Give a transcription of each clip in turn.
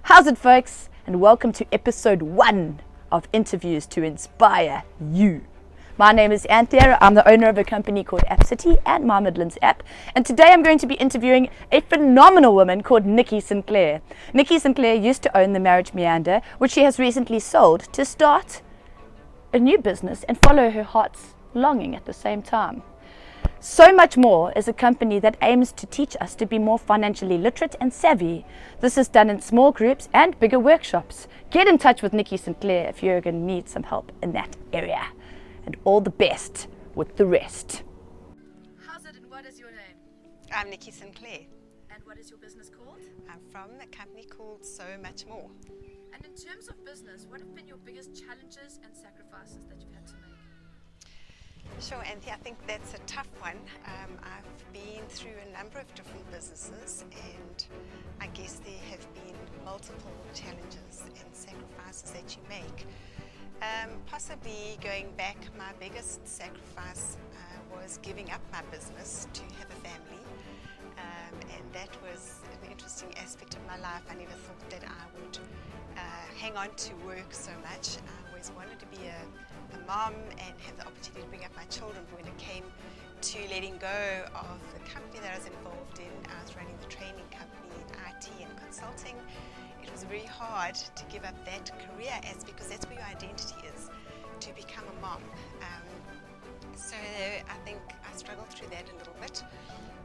How's it, folks? And welcome to episode 1 of Interviews to Inspire You. My name is Anthea. I'm the owner of a company called App City and My Midlands App. And today I'm going to be interviewing a phenomenal woman called Nikki Sinclair. Nikki Sinclair used to own the Marriage Meander, which she has recently sold to start a new business and follow her heart's longing at the same time. So Much More is a company that aims to teach us to be more financially literate and savvy. This is done in small groups and bigger workshops. Get in touch with Nikki Sinclair if you're going to need some help in that area. And all the best with the rest. How's it and what is your name? I'm Nikki Sinclair. And what is your business called? I'm from a company called So Much More. And in terms of business, what have been your biggest challenges and sacrifices that you've had to make? Sure, Anthea, I think that's a tough one. I've been through a number of different businesses, and I guess there have been multiple challenges and sacrifices that you make. Possibly going back, my biggest sacrifice was giving up my business to have a family, and that was an interesting aspect of my life. I never thought that I would hang on to work so much. I always wanted to be a mom and have the opportunity to bring up my children. But when it came to letting go of the company that I was involved in, I was running the training company in IT and consulting. It was very hard to give up that career because that's where your identity is, to become a mom. So I think I struggled through that a little bit,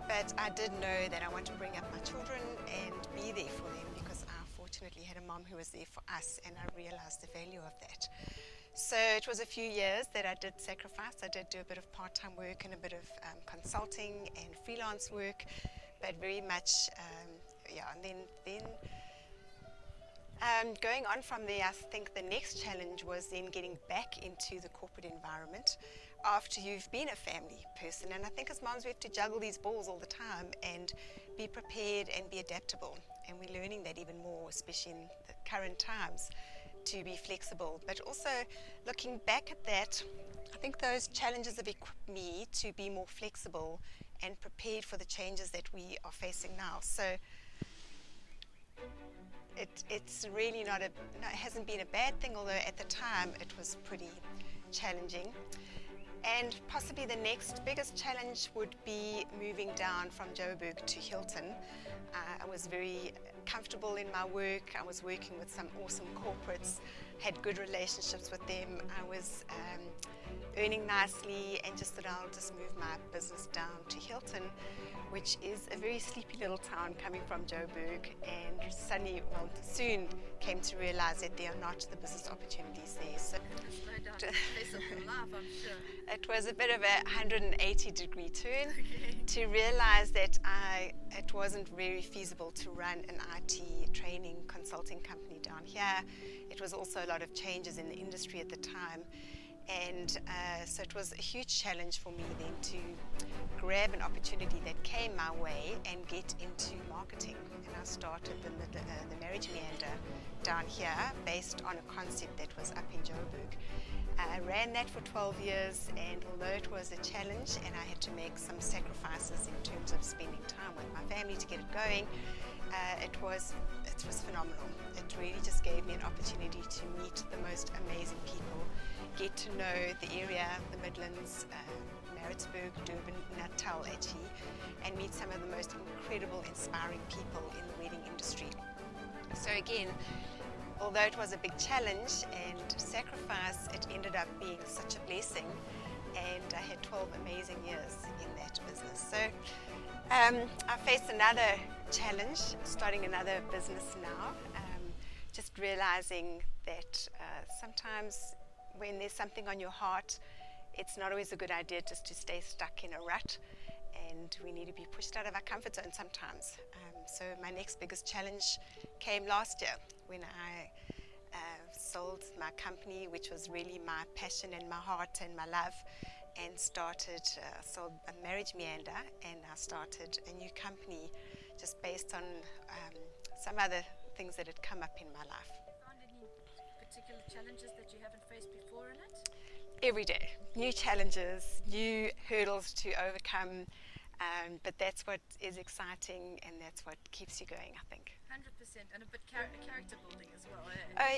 but I did know that I wanted to bring up my children and be there for them, because I fortunately had a mom who was there for us, and I realized the value of that. So it was a few years that I did sacrifice. I did do a bit of part-time work and a bit of consulting and freelance work, but very much, and then going on from there, I think the next challenge was then getting back into the corporate environment after you've been a family person. And I think as moms, we have to juggle these balls all the time and be prepared and be adaptable. And we're learning that even more, especially in the current times, to be flexible. But also looking back at that, I think those challenges have equipped me to be more flexible and prepared for the changes that we are facing now. So it's really it hasn't been a bad thing, although at the time it was pretty challenging. And possibly the next biggest challenge would be moving down from Joburg to Hilton. I was very comfortable in my work. I was working with some awesome corporates, had good relationships with them. I was earning nicely, and just that I'll just move my business down to Hilton, which is a very sleepy little town coming from Joburg, and soon came to realize that there are not the business opportunities there. So it was a bit of a 180-degree turn to realize that it wasn't very feasible to run an IT training consulting company down here. It was also a lot of changes in the industry at the time. And so it was a huge challenge for me then to grab an opportunity that came my way and get into marketing. And I started the Marriage Meander down here based on a concept that was up in Joburg. I ran that for 12 years, and although it was a challenge and I had to make some sacrifices in terms of spending time with my family to get it going, it was phenomenal. It really just gave me an opportunity to meet the most amazing people, get to know the area, the Midlands, Maritzburg, Durban, Natal actually, and meet some of the most incredible, inspiring people in the wedding industry. So again, although it was a big challenge and sacrifice, it ended up being such a blessing, and I had 12 amazing years in that business. So I faced another challenge, starting another business now, just realizing that sometimes when there's something on your heart, it's not always a good idea just to stay stuck in a rut, and we need to be pushed out of our comfort zone sometimes. So my next biggest challenge came last year when I sold my company, which was really my passion and my heart and my love, and sold a Marriage Meander, and I started a new company just based on some other things that had come up in my life. Found any particular challenges that you haven't faced before in it? Every day, new challenges, new hurdles to overcome. But that's what is exciting, and that's what keeps you going, I think. 100%, and a bit character building as well.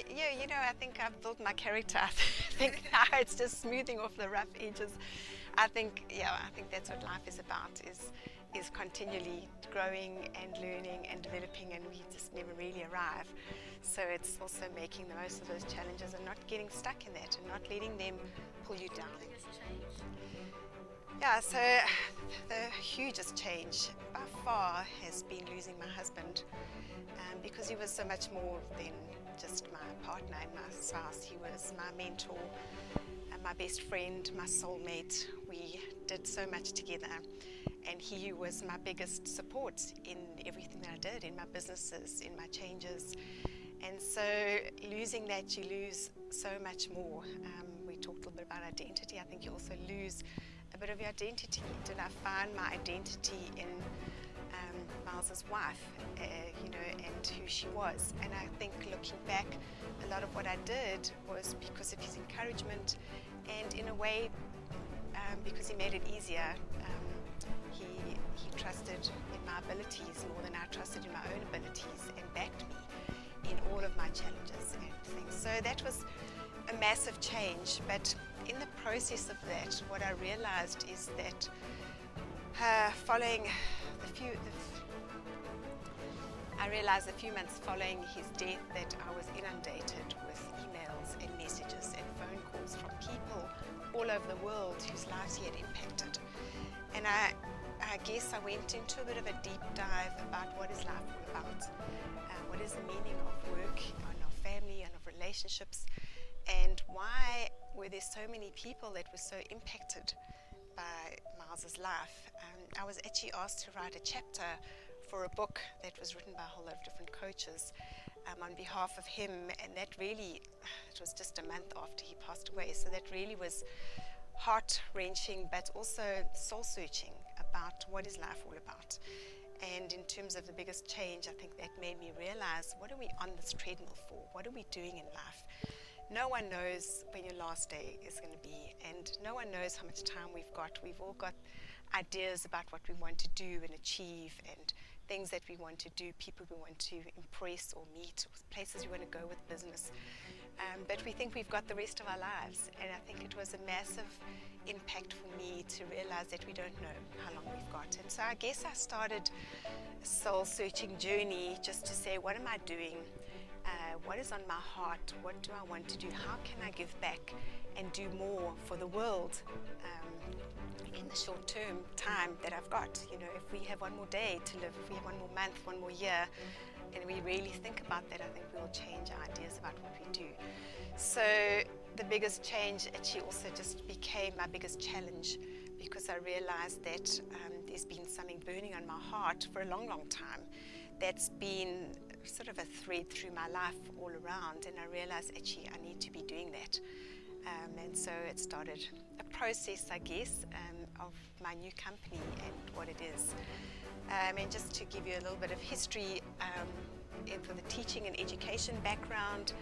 Yeah, I think I've built my character. I think now it's just smoothing off the rough edges. I think that's what life is about, is continually growing and learning and developing, and we just never really arrive. So it's also making the most of those challenges and not getting stuck in that and not letting them pull you down. Yeah, so the hugest change by far has been losing my husband, because he was so much more than just my partner and my spouse. He was my mentor, my best friend, my soulmate. We did so much together, and he was my biggest support in everything that I did, in my businesses, in my changes. And so losing that, you lose so much more. We talked a little bit about identity. I think you also lose a bit of your identity. Did I find my identity in Miles's wife, and who she was? And I think looking back, a lot of what I did was because of his encouragement, and in a way, because he made it easier. He trusted in my abilities more than I trusted in my own abilities, and backed me in all of my challenges and things. So that was a massive change, but in the process of that, what I realized is that I realized a few months following his death that I was inundated with emails and messages and phone calls from people all over the world whose lives he had impacted. And I guess I went into a bit of a deep dive about what is life all about, what is the meaning of work, and of family, and of relationships, and why were there so many people that were so impacted by Miles's life. I was actually asked to write a chapter for a book that was written by a whole lot of different coaches on behalf of him, and that really, it was just a month after he passed away, so that really was heart-wrenching, but also soul-searching about what is life all about. And in terms of the biggest change, I think that made me realize, what are we on this treadmill for? What are we doing in life? No one knows when your last day is going to be, and no one knows how much time we've got. We've all got ideas about what we want to do and achieve, and things that we want to do, people we want to impress or meet, places we want to go with business. But we think we've got the rest of our lives, and I think it was a massive impact for me to realize that we don't know how long we've got. And so I guess I started a soul-searching journey just to say, what am I doing? What is on my heart? What do I want to do? How can I give back and do more for the world in the short-term time that I've got? You know, if we have one more day to live, if we have one more month, one more year, and we really think about that, I think we will change our ideas about what we do. So the biggest change actually also just became my biggest challenge, because I realized that there's been something burning on my heart for a long, long time that's been sort of a thread through my life all around, and I realized actually I need to be doing that. And so it started a process, I guess, of my new company and what it is. And just to give you a little bit of history, for the teaching and education background,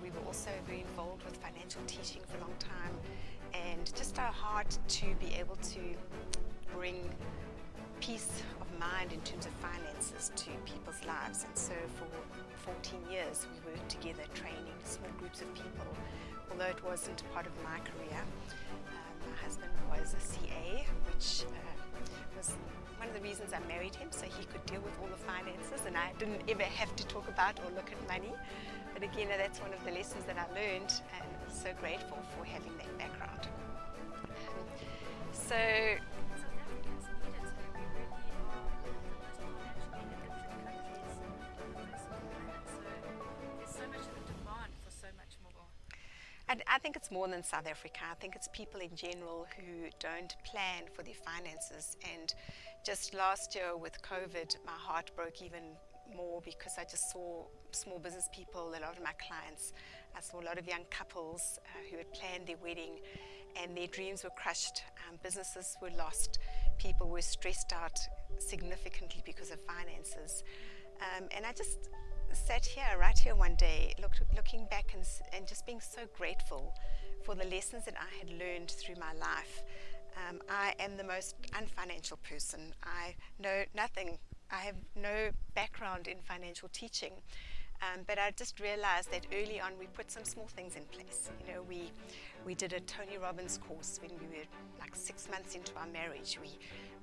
we were also very involved with financial teaching for a long time, and just our heart to be able to bring peace of mind in terms of finances to people's lives. And so for 14 years we worked together training small groups of people. Although it wasn't part of my career, my husband was a CA, which was one of the reasons I married him, so he could deal with all the finances and I didn't ever have to talk about or look at money. But again, that's one of the lessons that I learned, and I'm so grateful for having that background. So I think it's more than South Africa. I think it's people in general who don't plan for their finances. And just last year with COVID, my heart broke even more, because I just saw small business people, a lot of my clients. I saw a lot of young couples who had planned their wedding and their dreams were crushed. Businesses were lost. People were stressed out significantly because of finances. And I just sat here, right here one day, looking back and just being so grateful for the lessons that I had learned through my life, I am the most unfinancial person. I know nothing. I have no background in financial teaching. But I just realized that early on we put some small things in place. You know, we did a Tony Robbins course when we were like 6 months into our marriage.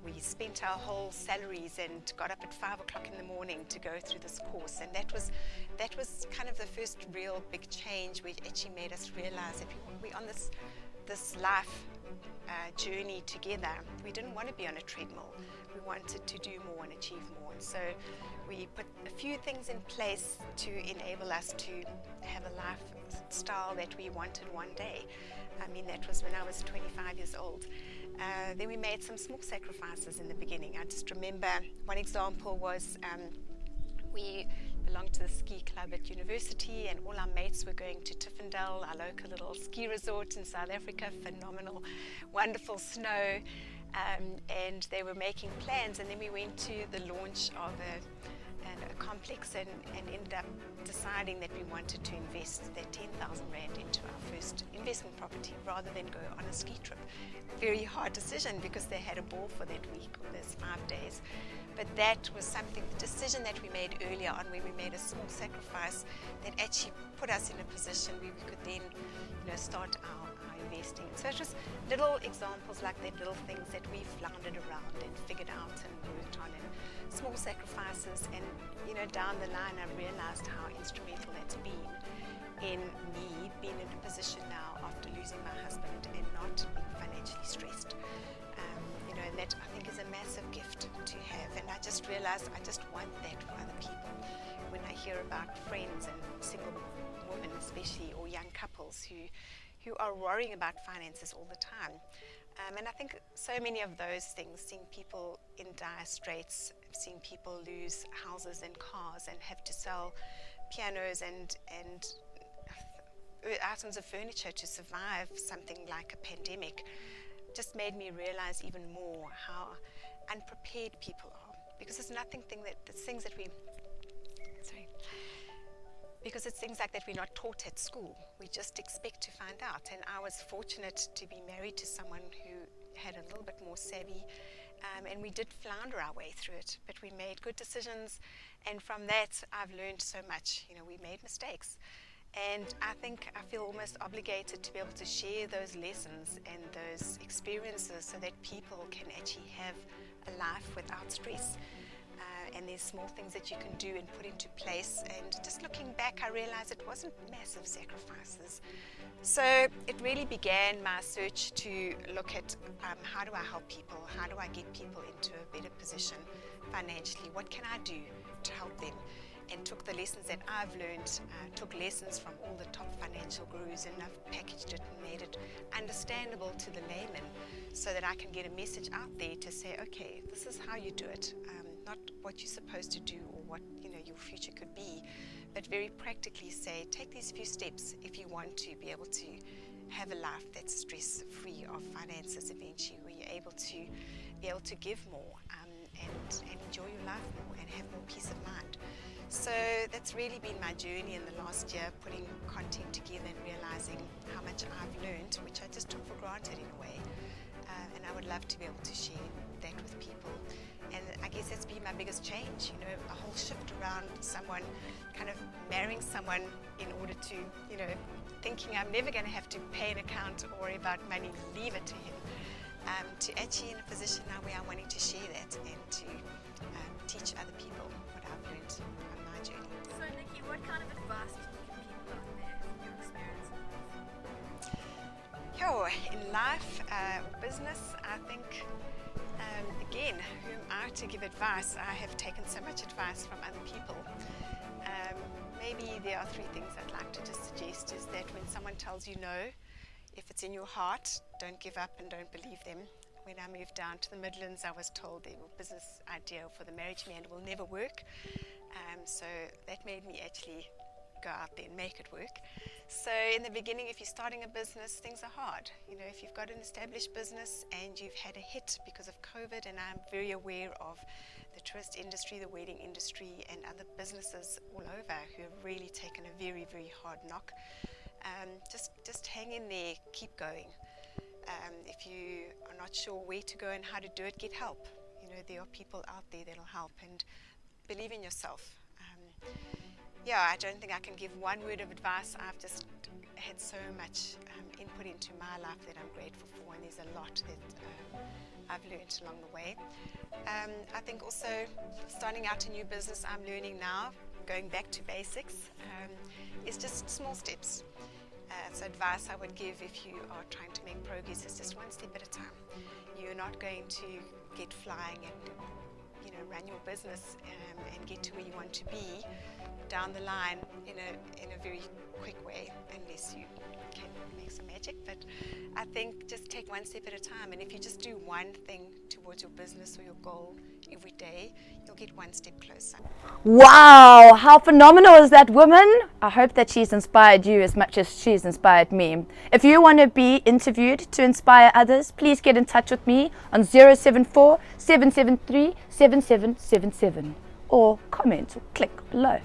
We spent our whole salaries and got up at 5 o'clock in the morning to go through this course, and that was kind of the first real big change, which actually made us realize that we're on this life journey together. We didn't want to be on a treadmill. We wanted to do more and achieve more. And so we put a few things in place to enable us to have a lifestyle that we wanted one day. I mean, that was when I was 25 years old. Then we made some small sacrifices in the beginning. I just remember one example was we belonged to the ski club at university, and all our mates were going to Tiffendale, our local little ski resort in South Africa. Phenomenal, wonderful snow, and they were making plans, and then we went to the launch of a complex and ended up deciding that we wanted to invest that 10,000 Rand into our first investment property rather than go on a ski trip. Very hard decision because they had a ball for that week or those 5 days. But that was something, the decision that we made earlier on when we made a small sacrifice that actually put us in a position where we could then, start our investing. So it's just little examples like that, little things that we floundered around and figured out and worked on, and small sacrifices. And down the line I realized how instrumental that's been in me being in a position now after losing my husband and not being financially stressed. And that I think is a massive gift to have, and I just realized I just want that for other people. When I hear about friends and single women especially, or young couples who are worrying about finances all the time, and I think so many of those things, seeing people in dire straits, seeing people lose houses and cars and have to sell pianos and items of furniture to survive something like a pandemic, just made me realize even more how unprepared people are, because it's things like that we're not taught at school. We just expect to find out. And I was fortunate to be married to someone who had a little bit more savvy, and we did flounder our way through it, but we made good decisions, and from that I've learned so much. We made mistakes. And I think I feel almost obligated to be able to share those lessons and those experiences so that people can actually have a life without stress. And there's small things that you can do and put into place. And just looking back, I realized it wasn't massive sacrifices. So it really began my search to look at how do I help people? How do I get people into a better position financially? What can I do to help them? And took the lessons that I've learned, took lessons from all the top financial gurus, and I've packaged it and made it understandable to the layman so that I can get a message out there to say, okay, this is how you do it, not what you're supposed to do or what your future could be, but very practically say, take these few steps if you want to be able to have a life that's stress-free of finances eventually, where you're able to give more and enjoy your life more and have more peace of mind. So that's really been my journey in the last year, putting content together and realizing how much I've learned, which I just took for granted in a way. And I would love to be able to share that with people. And I guess that's been my biggest change, a whole shift around someone, kind of marrying someone in order to, thinking I'm never going to have to pay an account or worry about money, leave it to him, to actually in a position now where I'm wanting to share that and to teach other people what I've learned on my journey. So Nikki, what kind of advice do you give people out there from your experience in life? In life or business, I think, again, who am I to give advice? I have taken so much advice from other people. Maybe there are 3 things I'd like to just suggest is that when someone tells you no, if it's in your heart, don't give up and don't believe them. When I moved down to the Midlands, I was told the business idea for the Marriage Meander will never work. So that made me actually go out there and make it work. So in the beginning, if you're starting a business, things are hard. If you've got an established business and you've had a hit because of COVID, and I'm very aware of the tourist industry, the wedding industry, and other businesses all over who have really taken a very, very hard knock. Just hang in there, keep going. If you are not sure where to go and how to do it, get help. You know, there are people out there that'll help, and believe in yourself. I don't think I can give one word of advice. I've just had so much input into my life that I'm grateful for, and there's a lot that I've learned along the way. I think also starting out a new business, I'm learning now, going back to basics, is just small steps. So advice I would give if you are trying to make progress is just one step at a time. You're not going to get flying and run your business and get to where you want to be down the line in a very quick way, unless you can make some magic. But I think just take one step at a time, and if you just do one thing towards your business or your goal every day, you'll get one step closer. Wow, how phenomenal is that woman? I hope that she's inspired you as much as she's inspired me. If you want to be interviewed to inspire others, please get in touch with me on 074 773 7777 or comment or click below.